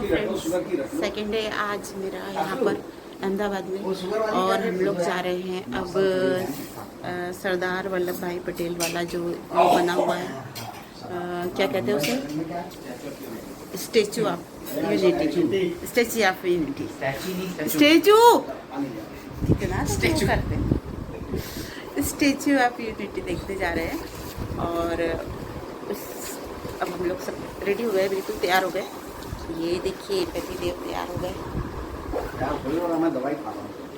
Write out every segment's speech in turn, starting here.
Hello friends, second day आज मेरा यहाँ पर अहमदाबाद में, और हम लोग जा रहे हैं अब सरदार वल्लभ भाई पटेल वाला जो वो बना हुआ है, क्या कहते हैं उसे, statue of unity, statue of unity, statue कितना स्टेचू करते हैं, स्टेचू ऑफ यूनिटी देखते जा रहे हैं। और अब हम लोग सब रेडी हो गए, बिल्कुल तैयार हो गए। ये देखिए पति देव तैयार हो गए।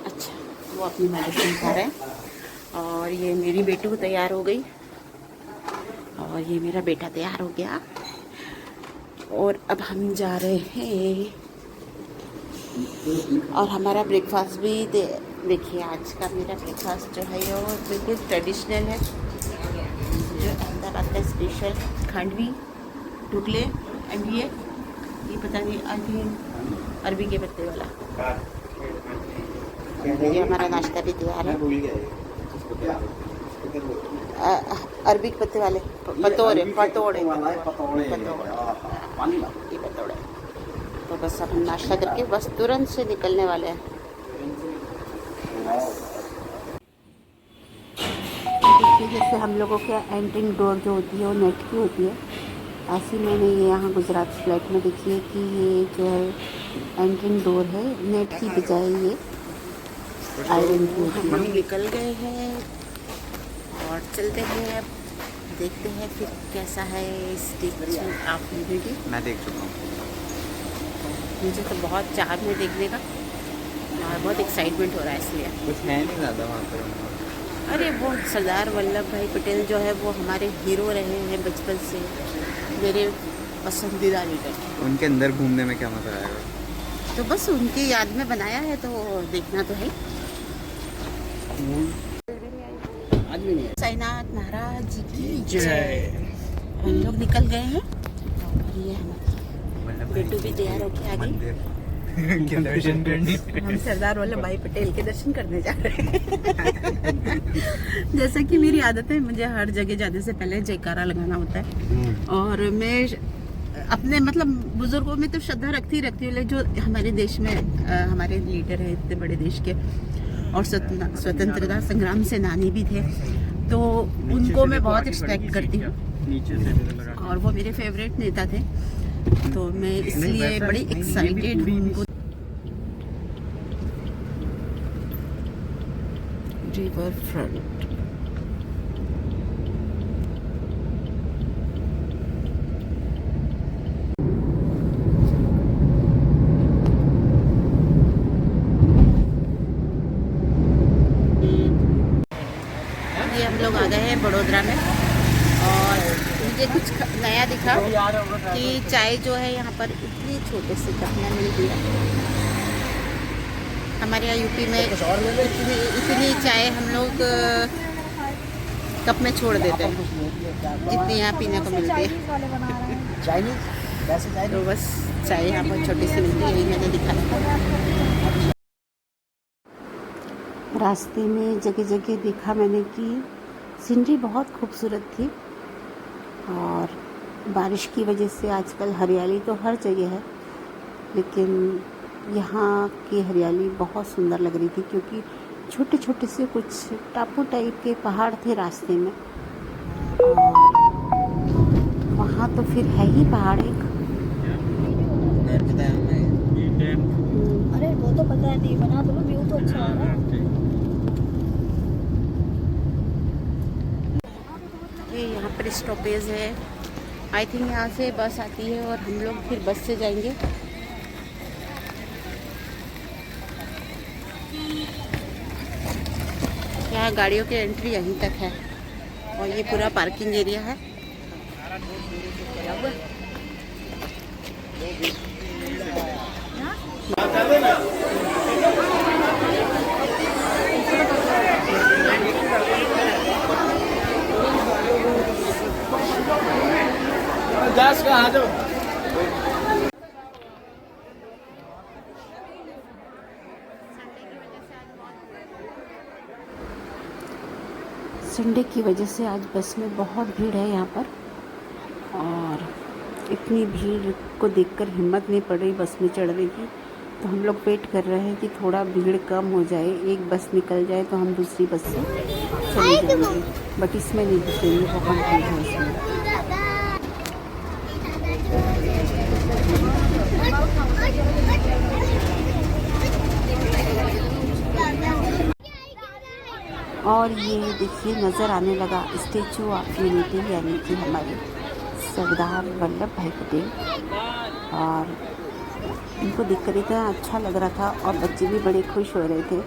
अच्छा, वो अपनी मेडिसिन खा रहे हैं। और ये मेरी बेटी तैयार हो गई, और ये मेरा बेटा तैयार हो गया। और अब हम जा रहे हैं, और हमारा ब्रेकफास्ट भी देखिए। आज का मेरा ब्रेकफास्ट जो है वो बिल्कुल ट्रेडिशनल है, जो अहमदाबाद का स्पेशल खांडवी, ढुकले, एंड ये पता नहीं अरबी के पत्ते वाला। ये हमारा नाश्ता भी तैयार है, अरबी के पत्ते वाले पतोड़े पतोड़े ये पतोड़े। तो बस अब हम नाश्ता करके बस तुरंत से निकलने वाले हैं। देखिए, जैसे हम लोगों के एंट्रिंग डोर जो होती है वो नेट की होती है, ऐसी मैंने ये यहाँ गुजरात फ्लैट में देखिए कि ये जो है एंट्रिंग डोर है, नेट की बजाय ये आयरन की होती है। हम निकल गए हैं और चलते हैं, अब देखते हैं फिर कैसा है स्टेचू ऑफ यूनिटी। मैं देख चुका हूँ, मुझे तो बहुत चाह है देखने का, और बहुत एक्साइटमेंट हो रहा है इसलिए। कुछ है नहीं ज़्यादा वहाँ पर। अरे वो सरदार वल्लभ भाई पटेल जो है वो हमारे हीरो रहे हैं बचपन से, मेरे पसंदीदा लीडर। उनके अंदर घूमने में क्या मज़ा आएगा? तो बस उनकी याद में बनाया है, तो देखना तो है। साईनाथ महाराज की जय। हम लोग निकल गए हैं, और ये हमारे बेटू भी तैयार होके आ गई के दर्शन करने। हम सरदार वल्लभ भाई पटेल के दर्शन करने जा रहे हैं। जैसा कि मेरी आदत है, मुझे हर जगह जाने से पहले जयकारा लगाना होता है, और मैं अपने मतलब बुजुर्गों में तो श्रद्धा रखती हूँ, जो हमारे देश में हमारे लीडर है इतने बड़े देश के, और स्वतंत्रता संग्राम सेनानी भी थे, तो उनको मैं बहुत रिस्पेक्ट करती हूँ, और वो मेरे फेवरेट नेता थे, तो मैं इसलिए बड़ी एक्साइटेड हूँ उनको। रिवर फ्रंट, ये हम लोग आ गए हैं बड़ोदरा में, और मुझे कुछ नया दिखा कि चाय जो है यहाँ पर इतनी छोटे से कप में मिलती है। हमारे यहाँ यूपी में इतनी चाय हम लोग कप में छोड़ देते हैं, जितनी यहाँ पीने को मिलती है। तो बस चाय यहाँ पर छोटी सी मिलती है, यही मैंने दिखा। रास्ते में जगह जगह देखा मैंने कि सीनरी बहुत खूबसूरत थी, और बारिश की वजह से आजकल हरियाली तो हर जगह है, लेकिन यहाँ की हरियाली बहुत सुंदर लग रही थी, क्योंकि छोटे छोटे से कुछ टापू टाइप के पहाड़ थे रास्ते में, और वहाँ तो फिर है ही पहाड़ एक। अरे वो तो पता नहीं, बना तो व्यू तो अच्छा है ना। ये यहाँ पर स्टॉपेज है, आई थिंक यहाँ से बस आती है, और हम लोग फिर बस से जाएंगे। यहाँ गाड़ियों की एंट्री यहीं तक है, और ये पूरा पार्किंग एरिया है। संडे की वजह से आज बस में बहुत भीड़ है यहाँ पर, और इतनी इतनी भीड़ को देखकर हिम्मत नहीं पड़ रही बस में चढ़ने की, तो हम लोग वेट कर रहे हैं कि थोड़ा भीड़ कम हो जाए, एक बस निकल जाए तो हम दूसरी बस से चले जाएंगे। बट इसमें नहीं घुसेंगे, बहुत भीड़ है इसमें। और ये देखिए नज़र आने लगा स्टैचू ऑफ यूनिटी, यानी कि हमारे सरदार वल्लभ भाई पटेल। और इनको देखकर इतना अच्छा लग रहा था और बच्चे भी बड़े खुश हो रहे थे।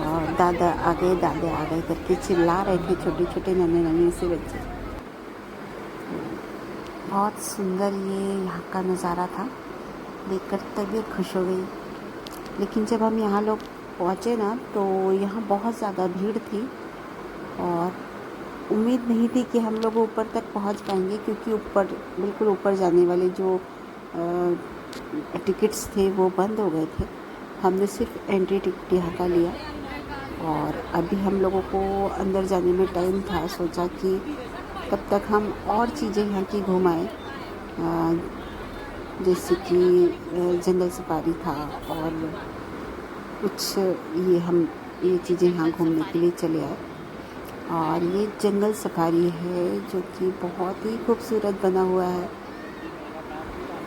और दादा आ गए करके चिल्ला रहे थे छोटे छोटे नन्हे नन्हे से बच्चे। बहुत सुंदर ये यहाँ का नज़ारा था, देखकर तबीयत खुश हो गई। लेकिन जब हम यहाँ लोग पहुँचे ना, तो यहाँ बहुत ज़्यादा भीड़ थी और उम्मीद नहीं थी कि हम लोग ऊपर तक पहुँच पाएंगे, क्योंकि बिल्कुल ऊपर जाने वाले जो टिकट्स थे वो बंद हो गए थे। हमने सिर्फ एंट्री टिकट यहाँ का लिया और अभी हम लोगों को अंदर जाने में टाइम था। सोचा कि तब तक हम और चीज़ें यहाँ की घुमाएं, जैसे कि जंगल सफारी था और कुछ ये चीज़ें यहाँ घूमने के लिए चले आए। और ये जंगल सफारी है जो कि बहुत ही खूबसूरत बना हुआ है।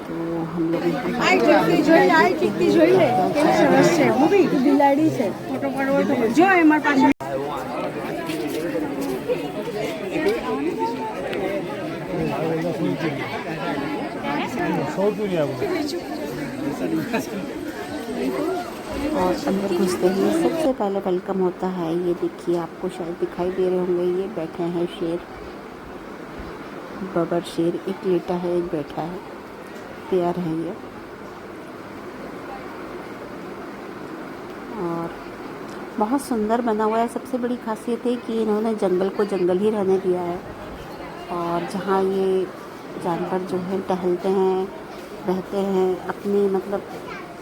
तो हम लोग और अंदर घुसते ही सबसे पहले वेलकम होता है। ये देखिए, आपको शायद दिखाई दे रहे होंगे, ये बैठे हैं शेर, बबर शेर। एक लेटा है, एक बैठा है, तैयार है ये। और बहुत सुंदर बना हुआ है। सबसे बड़ी खासियत है कि इन्होंने जंगल को जंगल ही रहने दिया है और जहाँ ये जानवर जो है टहलते हैं, रहते हैं अपनी, मतलब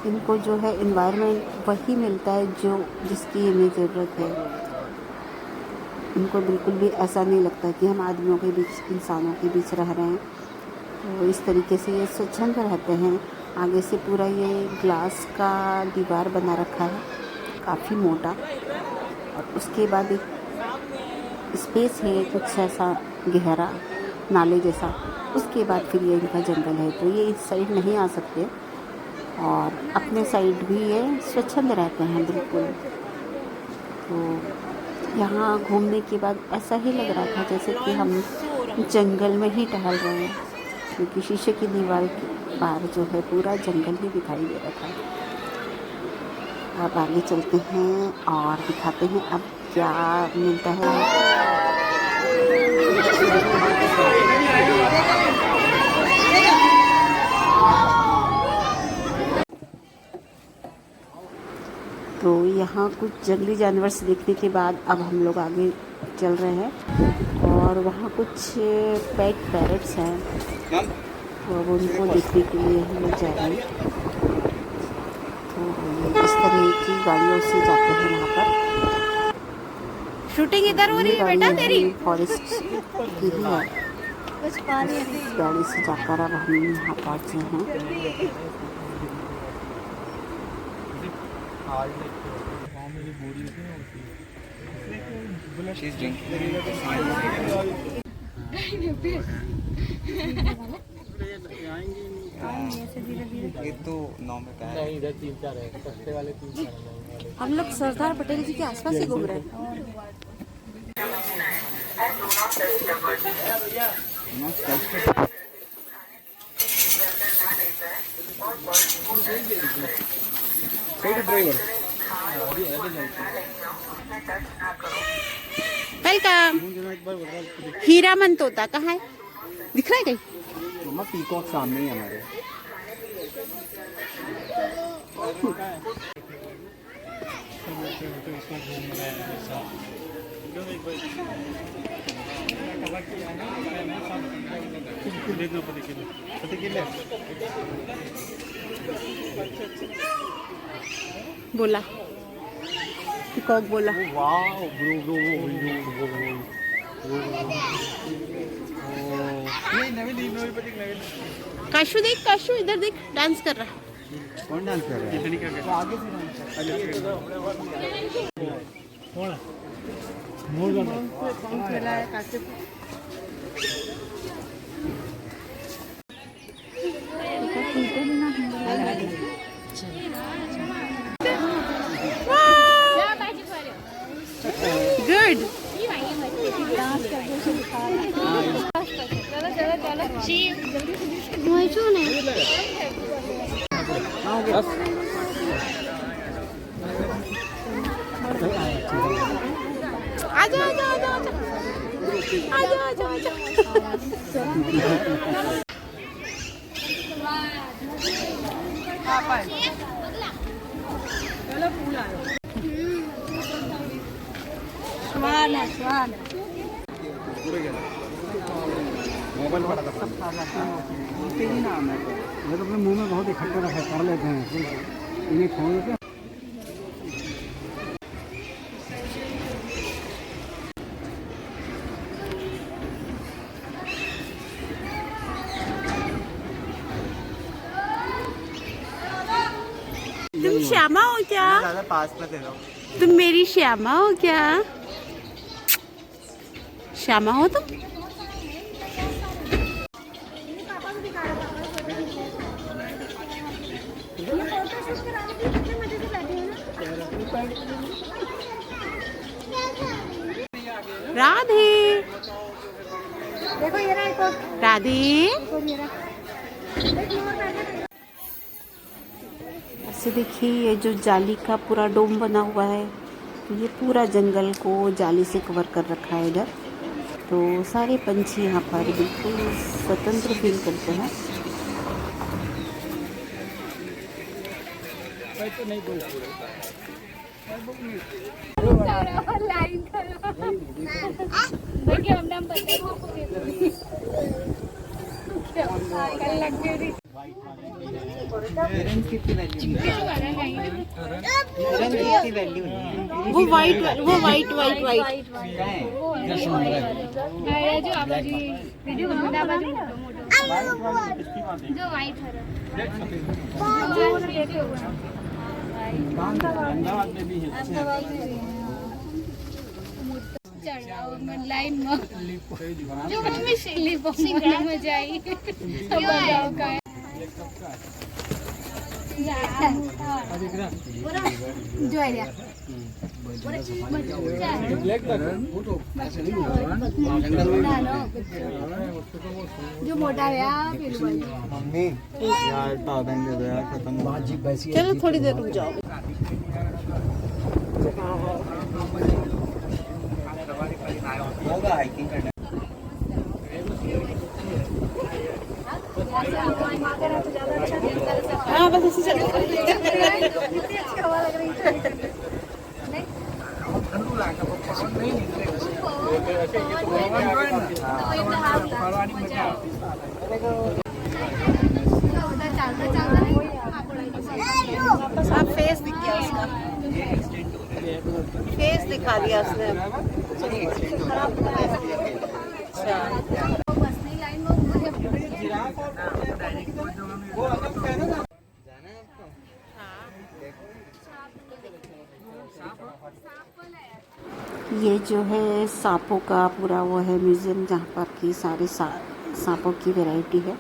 इनको जो है एनवायरनमेंट वही मिलता है जो जिसकी इन्हें ज़रूरत है। इनको बिल्कुल भी ऐसा नहीं लगता कि हम आदमियों के बीच, इंसानों के बीच रह रहे हैं। तो इस तरीके से ये स्वच्छंद रहते हैं। आगे से पूरा ये ग्लास का दीवार बना रखा है, काफ़ी मोटा। और उसके बाद एक स्पेस है कुछ ऐसा गहरा, नाले जैसा। उसके बाद फिर ये इनका जंगल है, तो ये इस साइड नहीं आ सकते और अपने साइड भी ये स्वच्छंद रहते हैं बिल्कुल। तो यहाँ घूमने के बाद ऐसा ही लग रहा था जैसे कि हम जंगल में ही टहल रहे हैं, क्योंकि शीशे की दीवार के बाहर जो है पूरा जंगल ही दिखाई दे रहा था। अब आगे चलते हैं और दिखाते हैं अब क्या मिलता है। तो यहाँ कुछ जंगली जानवर से देखने के बाद अब हम लोग आगे चल रहे हैं और वहाँ कुछ पेट पैरट्स हैं, तो अब उनको देखने के लिए हम लोग जा रहे हैं। तो इस तरह की गाड़ियों से जाते हैं वहाँ पर। शूटिंग इधर हो रही है बेटा तेरी? फॉरेस्ट की ही है। गाड़ी से जाकर अब हम यहाँ पहुँचे हैं। She's drinking. ये तो 9 में क्या है? इधर 3-4 है, सस्ते वाले 3-4 हम लोग सरदार पटेल जी के आसपास ही घूम रहे हैं। वेलकम। हीरामन तोता कहाँ है? दिख रहा है कहीं? मम्मा पीकॉक सामने ही है हमारे। बोला पीकॉक बोला। वाओ ब्रो ब्रो काशू देख, काशू इधर देख, डांस कर रहा है। कौन डांस कर रहा है? वो आगे से गुड। आजा आजा आजा आजा आजा आजा आजा। स्वाद है, स्वाद। मोबाइल पड़ा था नाम है ये तो अपने मुंह में बहुत इकट्ठा रखा कर लेते हैं इन्हें छोड़ देते हैं। तुम श्यामा हो क्या? ज़्यादा पास में दे दो। तुम मेरी श्यामा हो क्या? श्यामा हो तुम? राधे, देखो ये रहा, राधे। ऐसे देखिए, ये जो जाली का पूरा डोम बना हुआ है, तो ये पूरा जंगल को जाली से कवर कर रखा है इधर। तो सारे पंछी यहाँ पर बिल्कुल स्वतंत्र फील करते हैं। लाइन करो। देखिए हमने हम वो वाइट वाइट वाइट वाइट जो आबाजी वीडियो बना बाजू जो वाइट है अहमदाबाद में भी है लाइन में जो में स्लीप मजा आई का जो आइडिया जो मोटा है मम्मी यार पाबंद दे दो यार, खत्म। चलो थोड़ी देर रुक जाओ। होगा हाइकिंग करना। हाँ बस ऐसे चलो। हवा लग रही है। आप फेस दिख गया उसका, फेस दिखा दिया उसने। ये जो है सांपों का पूरा वो है म्यूज़ियम, जहाँ पर की सारे सांपों की वैरायटी है।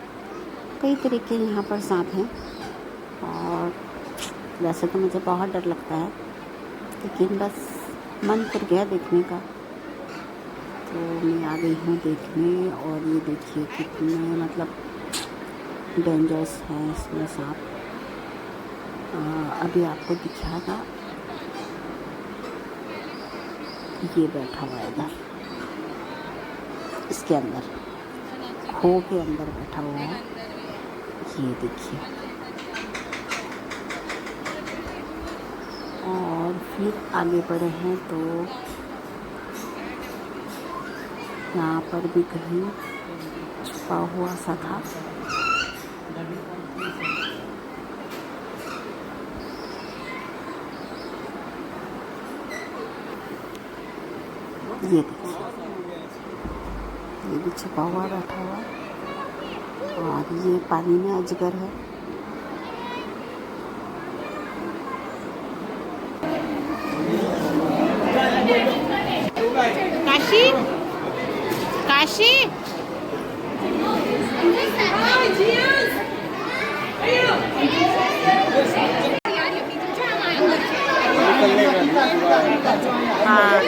कई तरह के यहाँ पर सांप हैं और वैसे तो मुझे बहुत डर लगता है, लेकिन बस मन कर गया देखने का, तो मैं आ गई हूँ देखने। और ये देखिए कितने मतलब डेंजरस हैं इसमें सांप। अभी आपको दिखागा, ये बैठा हुआ है इधर, इसके अंदर खो के अंदर बैठा हुआ है, ये देखिए। और फिर आगे बढ़े हैं तो यहाँ पर भी कहीं छुपा हुआ सा था। ये देखिए भी छिपा हुआ बैठा हुआ, और ये पानी में अजगर है। काशी काशी हाँ।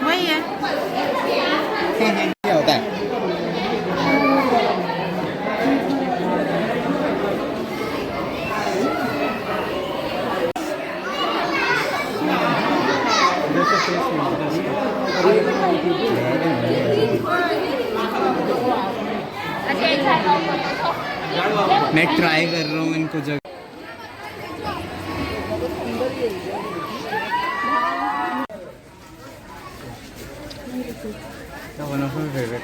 वही है। क्या होता है? मैं ट्राई कर रहा हूँ इनको जगह। One of my favourite.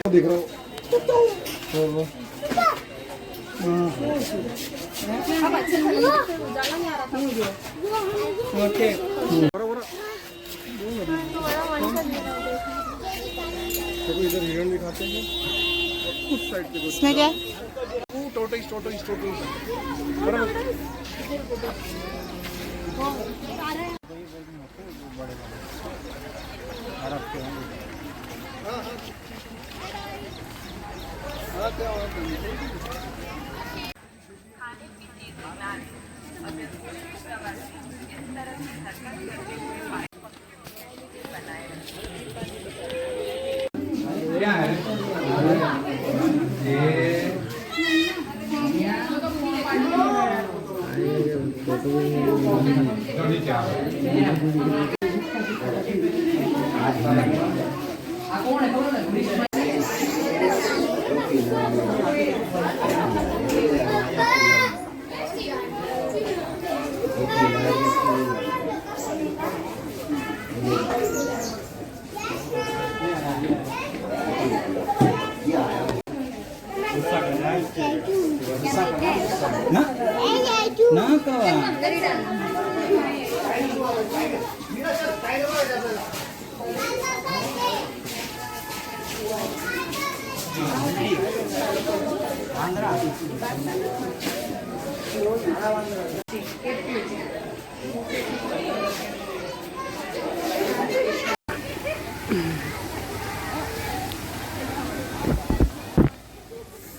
देख रहा हूँ। ओके। इधर हिरण दिखाते हैं उस साइड पे। इसमें क्या? Tortoise tortoise tortoise. ना कवा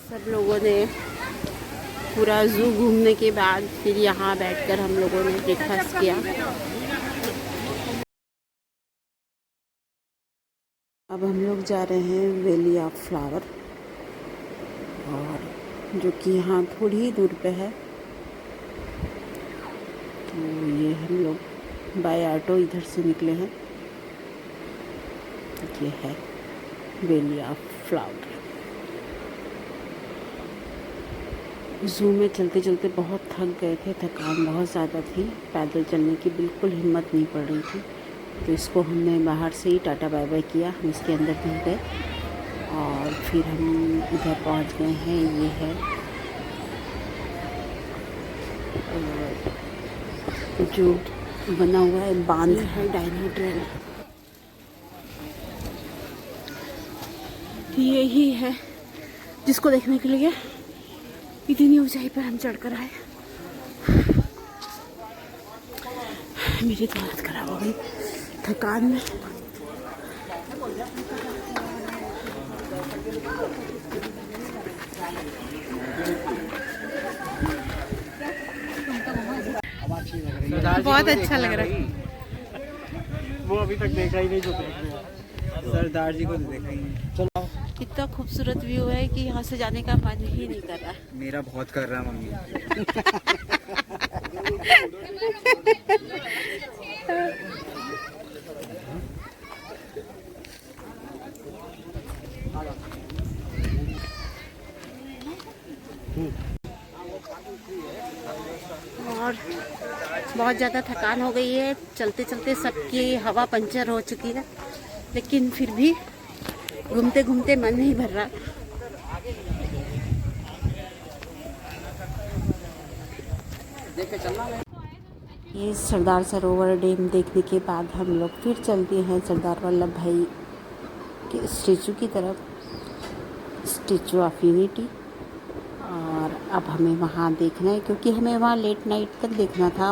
सब लोगों ने पूरा ज़ू घूमने के बाद फिर यहाँ बैठकर हम लोगों ने ब्रेकफास्ट किया। अब हम लोग जा रहे हैं वैली ऑफ फ्लावर, और जो कि यहाँ थोड़ी ही दूर पे है। तो ये हम लोग बाय ऑटो इधर से निकले हैं। ये है वैली ऑफ फ्लावर। ज़ू में चलते चलते बहुत थक गए थे, थकान बहुत ज़्यादा थी, पैदल चलने की बिल्कुल हिम्मत नहीं पड़ रही थी। तो इसको हमने बाहर से ही टाटा बाय बाय किया, हम इसके अंदर नहीं गए। और फिर हम इधर पहुंच गए हैं। ये है जो बना हुआ है बांध है, डायनो ट्रेन। यही है जिसको देखने के लिए इतनी ऊंचाई पर हम चढ़कर आए। मेरी तो हालत खराब हो गई थकान में। बहुत अच्छा लग रहा है। वो अभी तक देखा ही नहीं जो देख रहे हैं। सरदार जी को तो देखा ही नहीं। चलो कितना खूबसूरत व्यू है कि यहाँ से जाने का मन ही नहीं कर रहा। मेरा बहुत कर रहा है मम्मी। और बहुत ज़्यादा थकान हो गई है, चलते चलते सबकी हवा पंचर हो चुकी है, लेकिन फिर भी घूमते घूमते मन नहीं भर रहा। ये सरदार सरोवर डैम देखने के बाद हम लोग फिर चलते हैं सरदार वल्लभ भाई के स्टेचू की तरफ, स्टेचू ऑफ यूनिटी। और अब हमें वहाँ देखना है, क्योंकि हमें वहाँ लेट नाइट तक देखना था।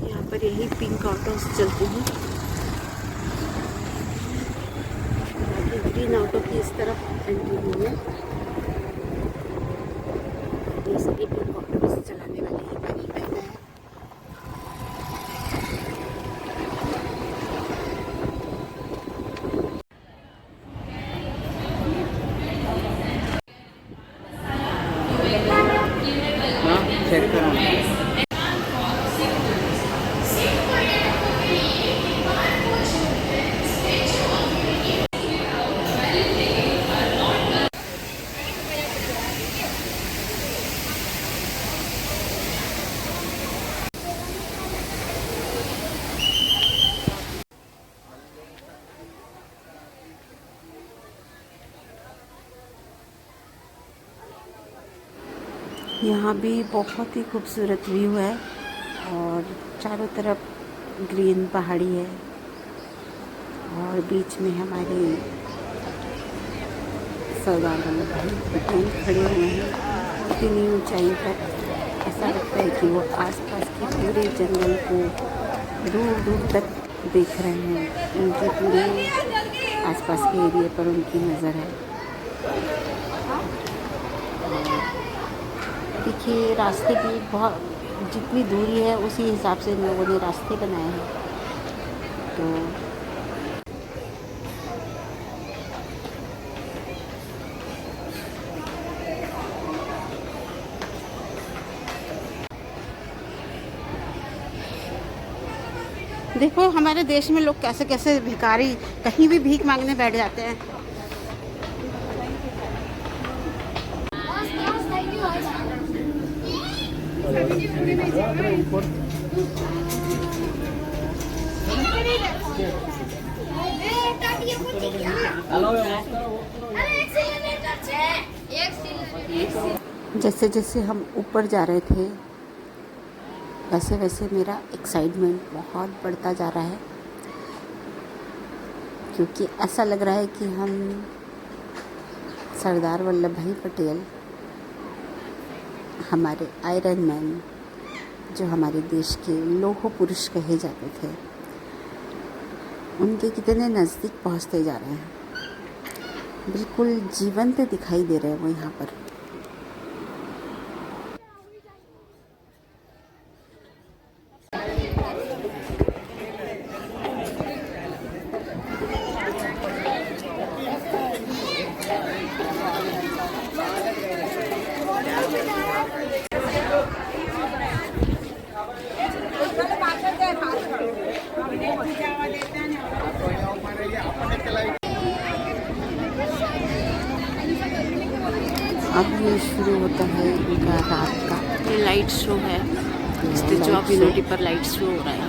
यहाँ पर यही पिंक ऑटोस चलती हैं, ग्रीन ऑटो की इस तरफ एंट्री हुई है। ये सभी पिंक ऑटोस चलाने वाले ही बनी बहना है। यहाँ भी बहुत ही खूबसूरत व्यू है और चारों तरफ ग्रीन पहाड़ी है और बीच में हमारे सरदार वल्लभ भाई पटेल खड़े हुए हैं इतनी ऊंचाई पर। ऐसा लगता है कि वो आसपास के पूरे जंगल को दूर दूर तक देख रहे हैं। उनके पूरे आसपास के एरिया पर उनकी नज़र है। देखिए रास्ते भी बहुत, जितनी दूरी है उसी हिसाब से इन लोगों ने रास्ते बनाए हैं। तो देखो हमारे देश में लोग कैसे कैसे भिखारी कहीं भी भीख मांगने बैठ जाते हैं। जैसे जैसे हम ऊपर जा रहे थे वैसे वैसे मेरा एक्साइटमेंट बहुत बढ़ता जा रहा है, क्योंकि ऐसा लग रहा है कि हम सरदार वल्लभ भाई पटेल, हमारे आयरन मैन, जो हमारे देश के लौह पुरुष कहे जाते थे, उनके कितने नज़दीक पहुंचते जा रहे हैं। बिल्कुल जीवंत दिखाई दे रहे हैं वो यहाँ पर। अब ये शुरू होता है इनका रात का, ये लाइट शो है। स्टैचू ऑफ यूनिटी पर लाइट शो हो रहा है।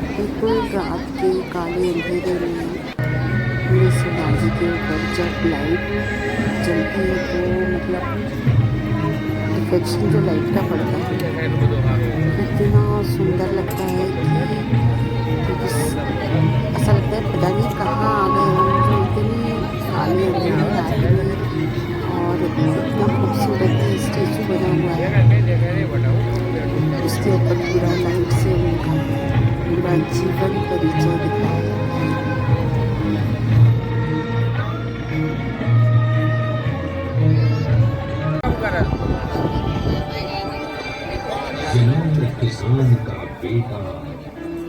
बिल्कुल रात के काले अंधेरे में पूरे शिवाजी के ऊपर जब लाइट जलती है तो मतलब रिफ्लेक्शन जो लाइट का पड़ता है इतना सुंदर लगता है कि ऐसा लगता है पता नहीं कहाँ आ गए हम, जो इतनी काली अंधेरी रात में और इतना खूबसूरत स्टैचू बना हुआ है। उसके ऊपर पूरा लाइट से उनका पूरा जीवन परिचय दिखाया जाता है। किसान का बेटा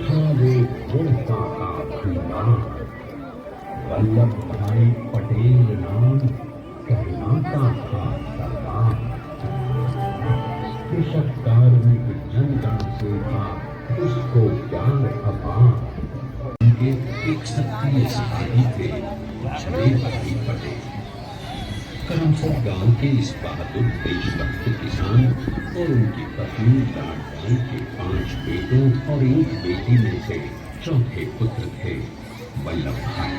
था वो जनता का भंडार, वल्लभ भाई पटेल नाम कहलाता था सरदार। कृषक कार्मिक जनगण से था उसको प्यार अपार। उनके एक सक्रिय सिपाही थे भाई पटेल। करमसद गांव के इस बहादुर देशभक्त किसान और उनकी पत्नी लाडबाई के 5 बेटों और 1 बेटी में से चौथे पुत्र थे वल्लभ भाई।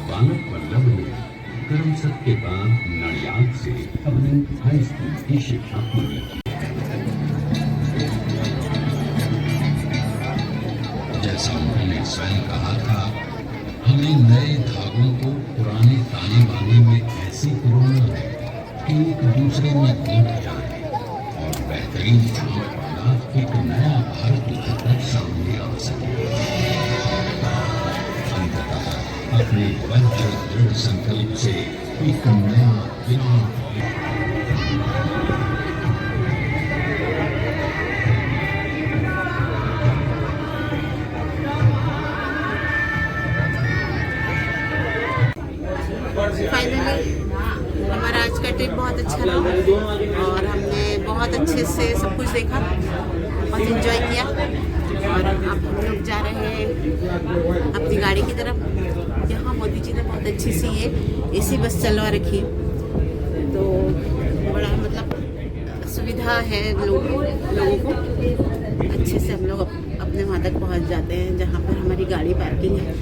बालक वल्लभ ने करमसद के बाद नडियाद से अपनी हाई स्कूल की शिक्षा पूरी की। जैसा उन्होंने स्वयं कहा था, हमें नए धागों को पुराने ताने बाने में ऐसे पिरोना है कि एक दूसरे में घुल जाए और बेहतरीन चमक वाला एक नया भारत उभरकर सामने आ सके। अंततः अपने वज्र दृढ़ संकल्प से एक नया विराट फाइनली हमारा आज का ट्रिप बहुत अच्छा रहा और हमने बहुत अच्छे से सब कुछ देखा, बहुत एंजॉय किया। और अब हम लोग जा रहे हैं अपनी गाड़ी की तरफ। यहाँ मोदी जी ने बहुत अच्छी सी ये एसी बस चलवा रखी है, तो बड़ा मतलब सुविधा है लोगों को। अच्छे से हम लोग अपने वहाँ तक पहुँच जाते हैं जहाँ पर हमारी गाड़ी पार्किंग है।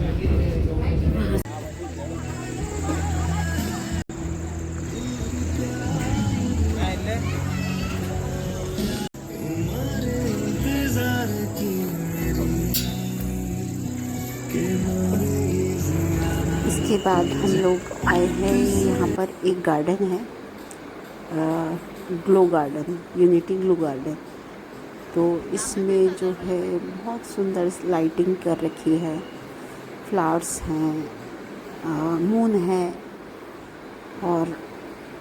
इसके बाद हम लोग आए हैं यहाँ पर एक गार्डन है, glow garden, unity glow garden. तो इसमें जो है बहुत सुंदर लाइटिंग कर रखी है, फ्लावर्स हैं, मून है और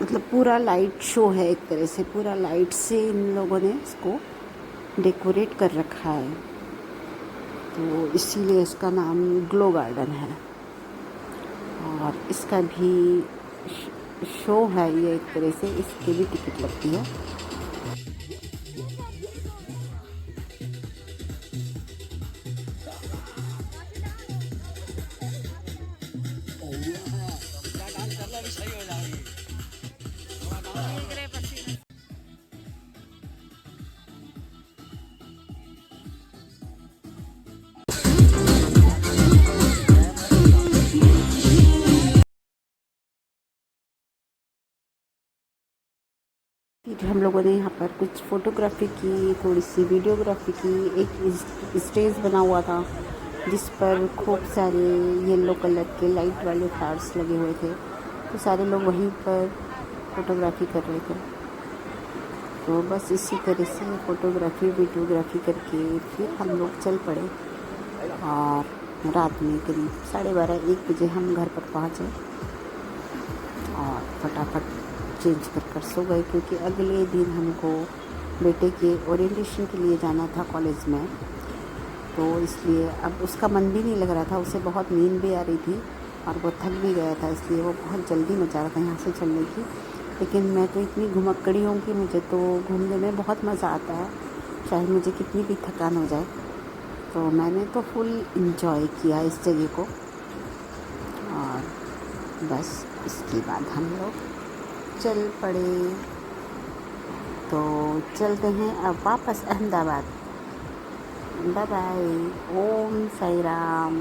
मतलब पूरा लाइट शो है। एक तरह से पूरा लाइट से इन लोगों ने इसको डेकोरेट कर रखा है, तो इसीलिए इसका नाम ग्लो गार्डन है। और इसका भी शो है ये, एक तरह से इसकी भी टिकट लगती है। फिर हम लोगों ने यहाँ पर कुछ फ़ोटोग्राफी की, थोड़ी सी वीडियोग्राफी की। एक स्टेज बना हुआ था जिस पर खूब सारे येलो कलर के लाइट वाले फ्लावर्स लगे हुए थे, तो सारे लोग वहीं पर फ़ोटोग्राफी कर रहे थे। तो बस इसी तरह से फ़ोटोग्राफी वीडियोग्राफी करके फिर हम लोग चल पड़े और रात में करीब 12:30-1 बजे हम घर पर पहुँचे और फटाफट चेंज कर सो गए, क्योंकि अगले दिन हमको बेटे के ओरिएंटेशन के लिए जाना था कॉलेज में। तो इसलिए अब उसका मन भी नहीं लग रहा था, उसे बहुत नींद भी आ रही थी और वो थक भी गया था, इसलिए वो बहुत जल्दी मचा रहा था यहाँ से चलने की। लेकिन मैं तो इतनी घुमक्कड़ी हूँ कि मुझे तो घूमने में बहुत मज़ा आता है, चाहे मुझे कितनी भी थकान हो जाए। तो मैंने तो फुल इंजॉय किया इस जगह को। और बस इसके बाद हम लोग चल पड़े। तो चलते हैं अब वापस अहमदाबाद। Bye bye. ओम साई राम।